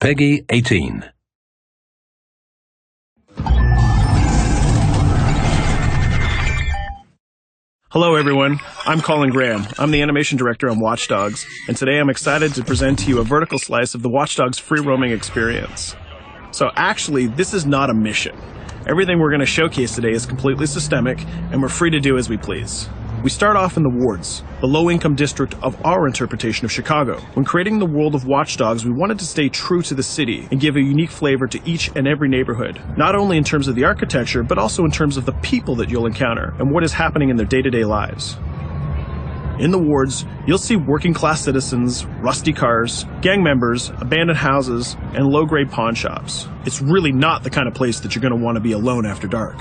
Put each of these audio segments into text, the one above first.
Peggy 18. Hello everyone, I'm Colin Graham. I'm the animation director on Watch Dogs, and today I'm excited to present to you a vertical slice of the Watch Dogs free roaming experience. So actually, this is not a mission. Everything we're going to showcase today is completely systemic, and we're free to do as we please. We start off in the wards, the low-income district of our interpretation of Chicago. When creating the world of Watch Dogs, we wanted to stay true to the city and give a unique flavor to each and every neighborhood, not only in terms of the architecture, but also in terms of the people that you'll encounter and what is happening in their day-to-day lives. In the wards, you'll see working-class citizens, rusty cars, gang members, abandoned houses, and low-grade pawn shops. It's really not the kind of place that you're going to want to be alone after dark.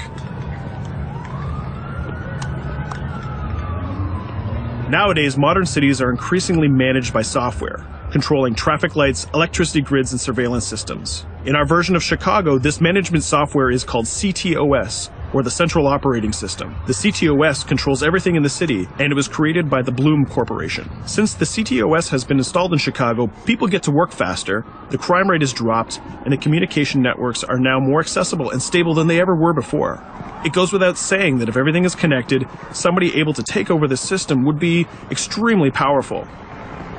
Nowadays, modern cities are increasingly managed by software, controlling traffic lights, electricity grids, and surveillance systems. In our version of Chicago, this management software is called CTOS, or the Central Operating System. The CTOS controls everything in the city, and it was created by the Bloom Corporation. Since the CTOS has been installed in Chicago, people get to work faster, the crime rate has dropped, and the communication networks are now more accessible and stable than they ever were before. It goes without saying that if everything is connected, somebody able to take over the system would be extremely powerful.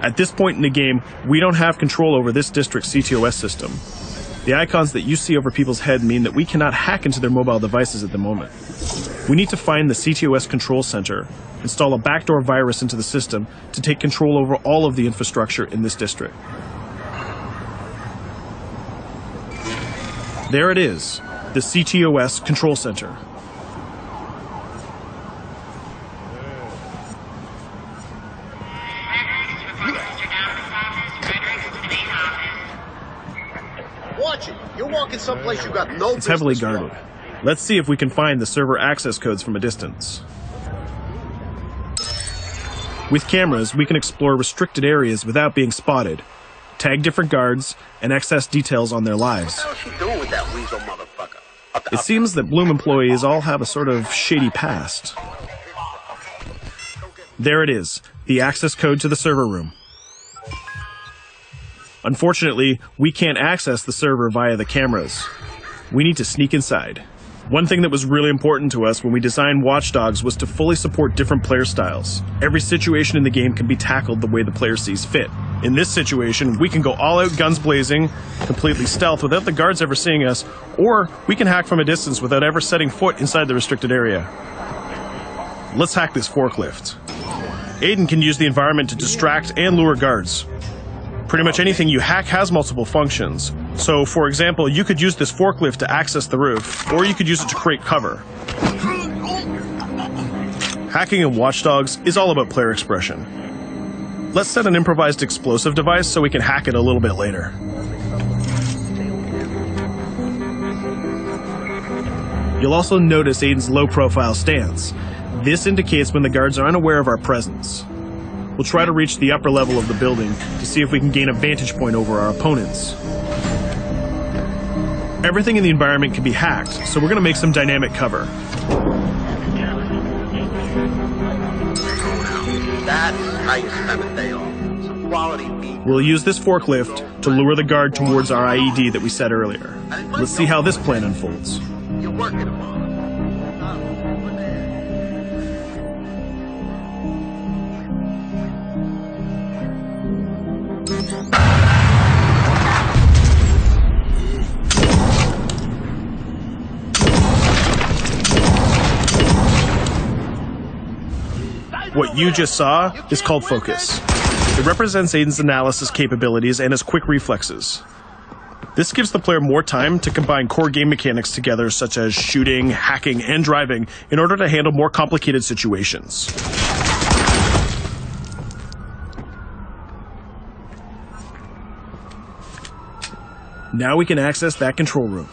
At this point in the game, we don't have control over this district's CTOS system. The icons that you see over people's head mean that we cannot hack into their mobile devices at the moment. We need to find the CTOS control center, install a backdoor virus into the system to take control over all of the infrastructure in this district. There it is, the CTOS control center. Watch it. You're walking someplace you got no business. It's heavily guarded. Let's see if we can find the server access codes from a distance. With cameras, we can explore restricted areas without being spotted, tag different guards, and access details on their lives. What the hell is she doing with that weasel motherfucker? It seems that Bloom employees all have a sort of shady past. There it is, the access code to the server room. Unfortunately, we can't access the server via the cameras. We need to sneak inside. One thing that was really important to us when we designed Watch Dogs was to fully support different player styles. Every situation in the game can be tackled the way the player sees fit. In this situation, we can go all out guns blazing, completely stealth without the guards ever seeing us, or we can hack from a distance without ever setting foot inside the restricted area. Let's hack this forklift. Aiden can use the environment to distract and lure guards. Pretty much anything you hack has multiple functions. So, for example, you could use this forklift to access the roof, or you could use it to create cover. Hacking in Watch Dogs is all about player expression. Let's set an improvised explosive device so we can hack it a little bit later. You'll also notice Aiden's low-profile stance. This indicates when the guards are unaware of our presence. We'll try to reach the upper level of the building to see if we can gain a vantage point over our opponents. Everything in the environment can be hacked, so we're going to make some dynamic cover. That's how you spend a day off. Some quality meat. We'll use this forklift to lure the guard towards our IED that we set earlier. Let's see how this plan unfolds. You're working them on. What you just saw is called focus. It represents Aiden's analysis capabilities and his quick reflexes. This gives the player more time to combine core game mechanics together, such as shooting, hacking, and driving, in order to handle more complicated situations. Now we can access that control room.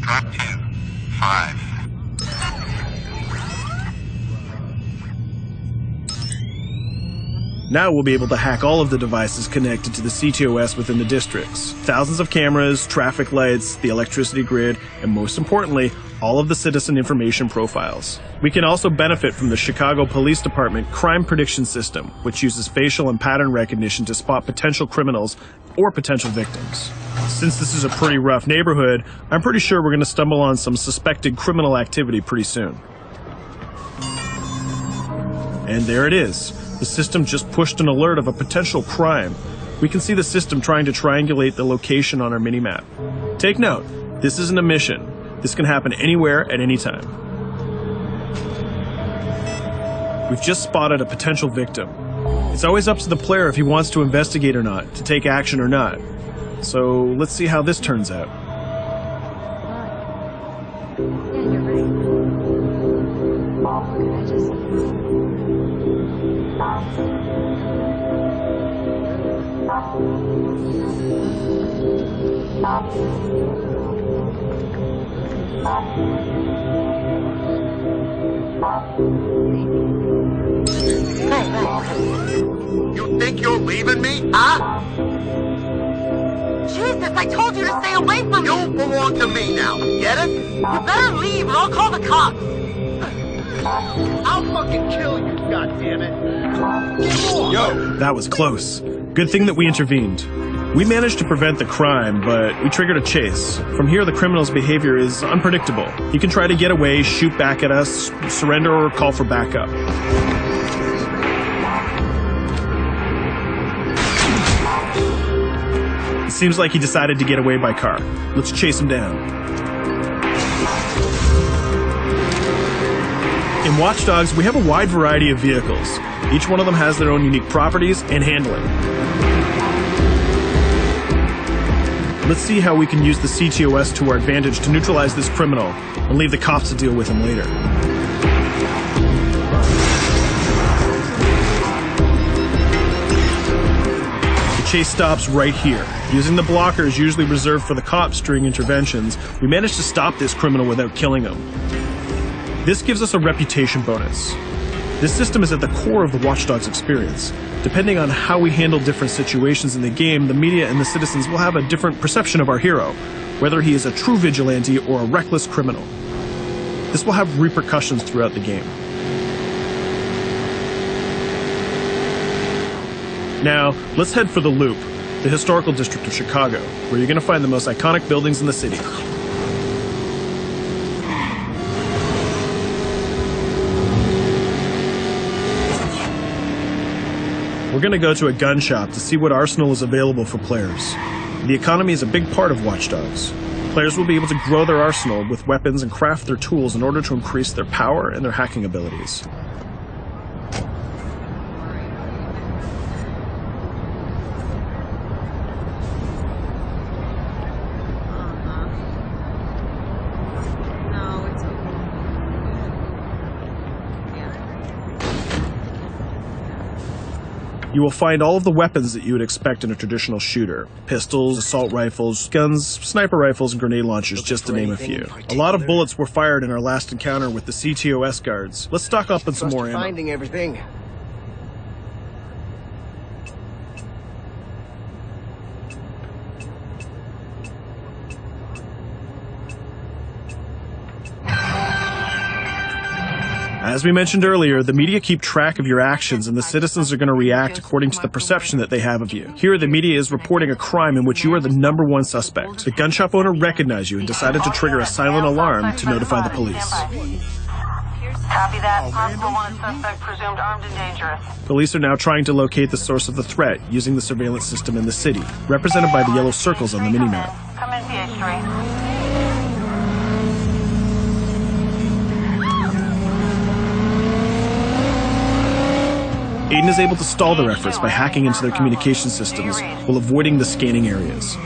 Drop 2, 5. Now we'll be able to hack all of the devices connected to the CTOS within the districts. Thousands of cameras, traffic lights, the electricity grid, and most importantly, all of the citizen information profiles. We can also benefit from the Chicago Police Department Crime Prediction System, which uses facial and pattern recognition to spot potential criminals or potential victims. Since this is a pretty rough neighborhood, I'm pretty sure we're going to stumble on some suspected criminal activity pretty soon. And there it is. The system just pushed an alert of a potential crime. We can see the system trying to triangulate the location on our minimap. Take note, this isn't a mission. This can happen anywhere at any time. We've just spotted a potential victim. It's always up to the player if he wants to investigate or not, to take action or not. So let's see how this turns out. You think you're leaving me? Huh? Jesus, I told you to stay away from me! You belong to me now, get it? You better leave or I'll call the cops! I'll fucking kill you, goddammit! Get off! Yo, that was close. Good thing that we intervened. We managed to prevent the crime, but we triggered a chase. From here, the criminal's behavior is unpredictable. He can try to get away, shoot back at us, surrender, or call for backup. It seems like he decided to get away by car. Let's chase him down. In Watch Dogs, we have a wide variety of vehicles. Each one of them has their own unique properties and handling. Let's see how we can use the CTOS to our advantage to neutralize this criminal and leave the cops to deal with him later. The chase stops right here. Using the blockers usually reserved for the cops during interventions, we managed to stop this criminal without killing him. This gives us a reputation bonus. This system is at the core of the Watch Dogs experience. Depending on how we handle different situations in the game, the media and the citizens will have a different perception of our hero, whether he is a true vigilante or a reckless criminal. This will have repercussions throughout the game. Now, let's head for the Loop, the historical district of Chicago, where you're going to find the most iconic buildings in the city. We're going to go to a gun shop to see what arsenal is available for players. The economy is a big part of Watch Dogs. Players will be able to grow their arsenal with weapons and craft their tools in order to increase their power and their hacking abilities. You will find all of the weapons that you would expect in a traditional shooter. Pistols, assault rifles, guns, sniper rifles, and grenade launchers, just to name a few. A lot of bullets were fired in our last encounter with the CTOS guards. Let's stock up on some more ammo. Finding everything. As we mentioned earlier, the media keep track of your actions and the citizens are going to react according to the perception that they have of you. Here, the media is reporting a crime in which you are the #1 suspect. The gun shop owner recognized you and decided to trigger a silent alarm to notify the police. Copy that. Possible one suspect presumed armed and dangerous. Police are now trying to locate the source of the threat using the surveillance system in the city, represented by the yellow circles on the minimap. Come in, PH3. Aiden is able to stall their efforts by hacking into their communication systems while avoiding the scanning areas.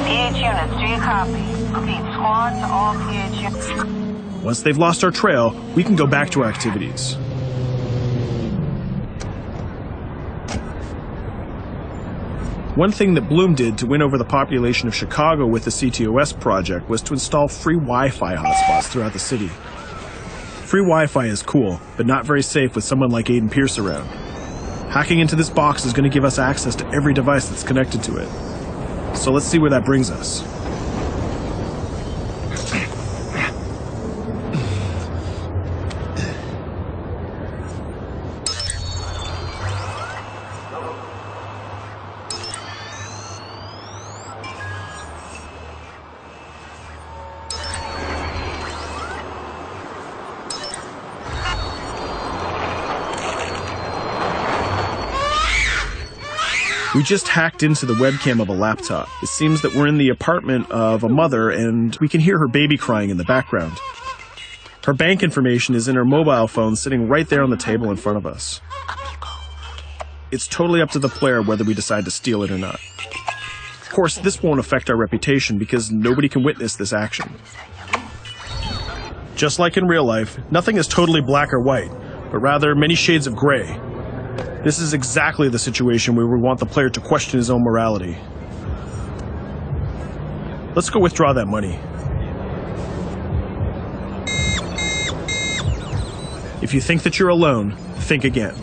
PH units, do you copy? Repeat, squad to all PH units. Once they've lost our trail, we can go back to our activities. One thing that Bloom did to win over the population of Chicago with the CTOS project was to install free Wi-Fi hotspots throughout the city. Free Wi-Fi is cool, but not very safe with someone like Aiden Pierce around. Hacking into this box is going to give us access to every device that's connected to it. So let's see where that brings us. We just hacked into the webcam of a laptop. It seems that we're in the apartment of a mother and we can hear her baby crying in the background. Her bank information is in her mobile phone sitting right there on the table in front of us. It's totally up to the player whether we decide to steal it or not. Of course, this won't affect our reputation because nobody can witness this action. Just like in real life, nothing is totally black or white, but rather many shades of gray. This is exactly the situation where we want the player to question his own morality. Let's go withdraw that money. If you think that you're alone, think again.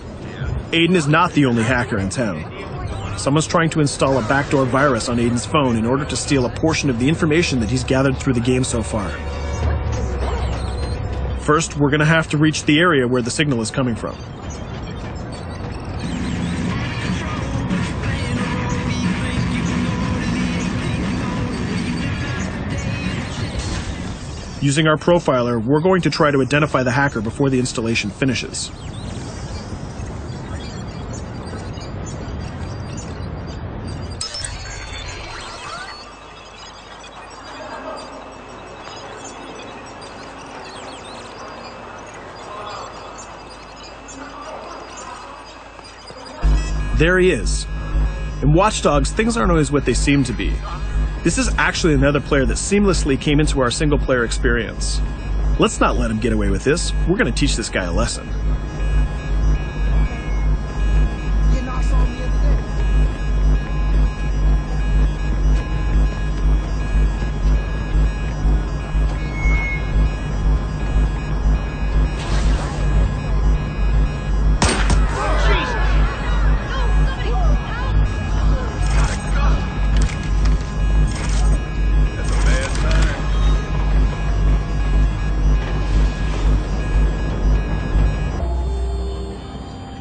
Aiden is not the only hacker in town. Someone's trying to install a backdoor virus on Aiden's phone in order to steal a portion of the information that he's gathered through the game so far. First, we're going to have to reach the area where the signal is coming from. Using our profiler, we're going to try to identify the hacker before the installation finishes. There he is. In Watch Dogs, things aren't always what they seem to be. This is actually another player that seamlessly came into our single-player experience. Let's not let him get away with this. We're going to teach this guy a lesson.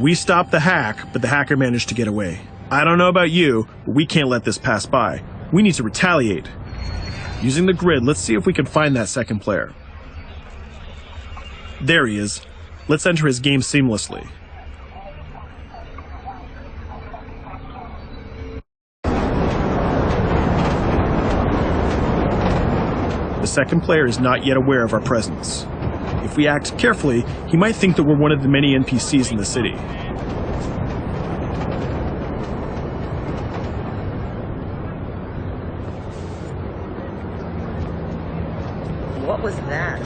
We stopped the hack, but the hacker managed to get away. I don't know about you, but we can't let this pass by. We need to retaliate. Using the grid, let's see if we can find that second player. There he is. Let's enter his game seamlessly. The second player is not yet aware of our presence. If we act carefully, he might think that we're one of the many NPCs in the city. What was that?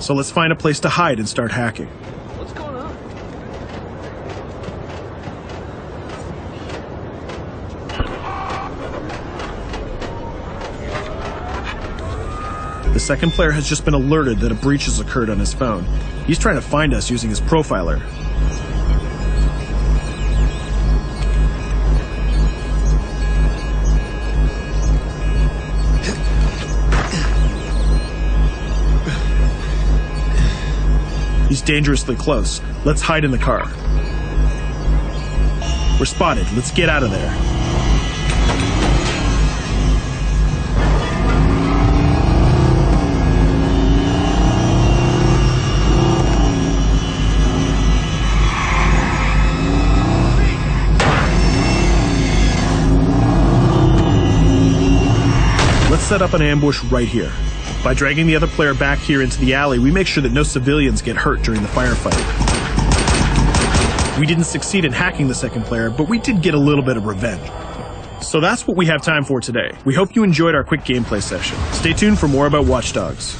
So let's find a place to hide and start hacking. What's going on? The second player has just been alerted that a breach has occurred on his phone. He's trying to find us using his profiler. He's dangerously close. Let's hide in the car. We're spotted. Let's get out of there. Let's set up an ambush right here. By dragging the other player back here into the alley, we make sure that no civilians get hurt during the firefight. We didn't succeed in hacking the second player, but we did get a little bit of revenge. So that's what we have time for today. We hope you enjoyed our quick gameplay session. Stay tuned for more about Watch Dogs.